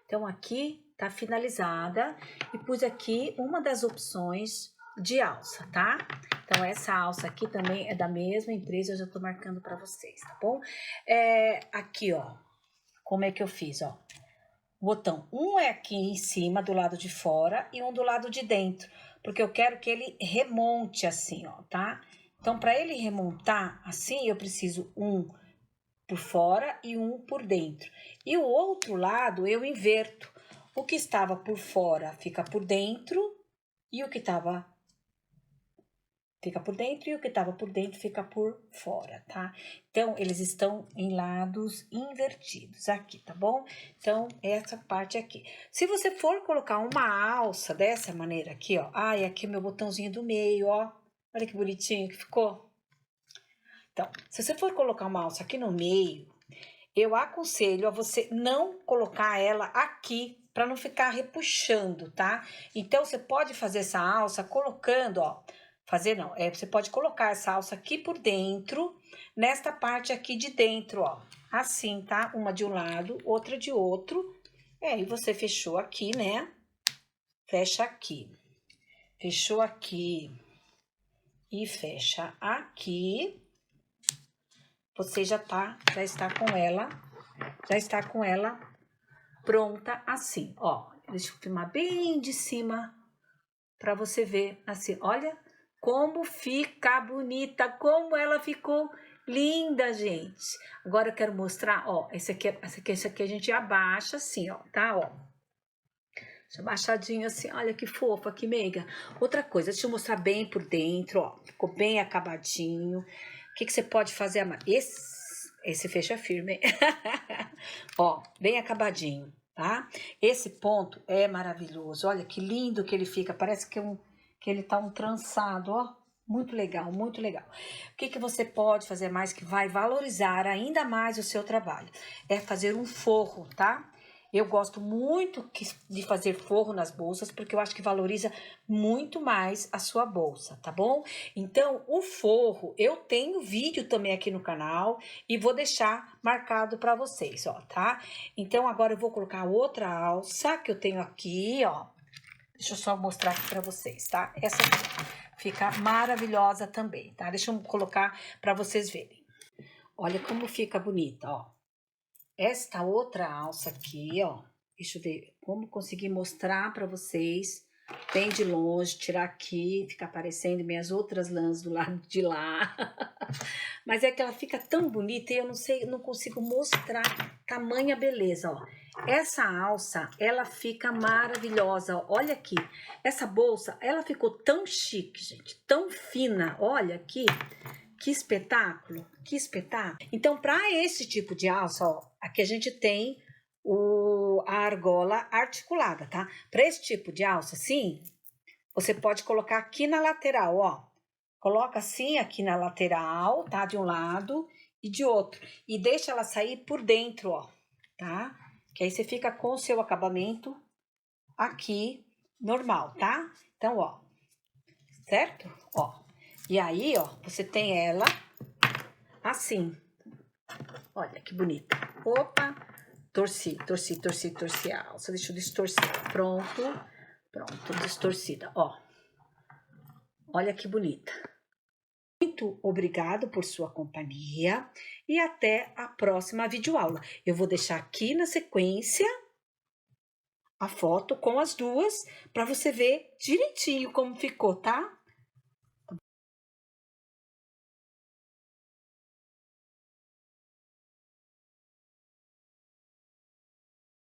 Então, aqui tá finalizada e pus aqui uma das opções de alça, tá? Então, essa alça aqui também é da mesma empresa, eu já tô marcando pra vocês, tá bom? Aqui, ó, como é que eu fiz, ó. O botão, um é aqui em cima, do lado de fora, e um do lado de dentro, porque eu quero que ele remonte assim, ó, tá? Então, para ele remontar assim, eu preciso um por fora e um por dentro. E o outro lado eu inverto. O que estava por fora fica por dentro e o que estava fica por dentro e o que estava por dentro fica por fora, tá? Então, eles estão em lados invertidos aqui, tá bom? Então, essa parte aqui. Se você for colocar uma alça dessa maneira aqui, ó. Ai, aqui é meu botãozinho do meio, ó. Olha que bonitinho que ficou. Então, se você for colocar uma alça aqui no meio, eu aconselho a você não colocar ela aqui para não ficar repuxando, tá? Então, você pode fazer essa alça colocando, ó, você pode colocar essa alça aqui por dentro, nesta parte aqui de dentro, ó, assim, tá? Uma de um lado, outra de outro, e você fechou aqui, né? Fecha aqui, fechou aqui e fecha aqui, você já está com ela pronta assim, ó. Deixa eu filmar bem de cima para você ver assim, olha como fica bonita, como ela ficou linda, gente. Agora eu quero mostrar, ó, esse aqui a gente abaixa assim, ó, tá, ó. Deixa abaixadinho assim, olha que fofa, que meiga. Outra coisa, deixa eu mostrar bem por dentro, ó, ficou bem acabadinho. O que você pode fazer? Esse fecha firme, ó, bem acabadinho, tá? Esse ponto é maravilhoso, olha que lindo que ele fica, parece que, que ele tá um trançado, ó, muito legal, muito legal. O que você pode fazer mais que vai valorizar ainda mais o seu trabalho? É fazer um forro, tá? Eu gosto muito de fazer forro nas bolsas, porque eu acho que valoriza muito mais a sua bolsa, tá bom? Então, o forro, eu tenho vídeo também aqui no canal e vou deixar marcado para vocês, ó, tá? Então, agora eu vou colocar outra alça que eu tenho aqui, ó. Deixa eu só mostrar aqui para vocês, tá? Essa aqui fica maravilhosa também, tá? Deixa eu colocar para vocês verem. Olha como fica bonita, ó. Esta outra alça aqui, ó, deixa eu ver como conseguir mostrar para vocês, bem de longe, tirar aqui, fica aparecendo minhas outras lãs do lado de lá. Mas é que ela fica tão bonita e eu não sei, não consigo mostrar tamanha beleza, ó. Essa alça, ela fica maravilhosa, ó. Olha aqui. Essa bolsa, ela ficou tão chique, gente, tão fina, olha aqui. Que espetáculo, que espetáculo. Então, para esse tipo de alça, ó, aqui a gente tem a argola articulada, tá? Para esse tipo de alça, assim, você pode colocar aqui na lateral, ó. Coloca assim aqui na lateral, tá? De um lado e de outro. E deixa ela sair por dentro, ó, tá? Que aí você fica com o seu acabamento aqui normal, tá? Então, ó, certo? Ó. E aí, ó, você tem ela assim. Olha que bonita. Opa, torci a alça. Deixa eu distorcer. Pronto, distorcida, ó. Olha que bonita. Muito obrigado por sua companhia e até a próxima videoaula. Eu vou deixar aqui na sequência a foto com as duas para você ver direitinho como ficou, tá?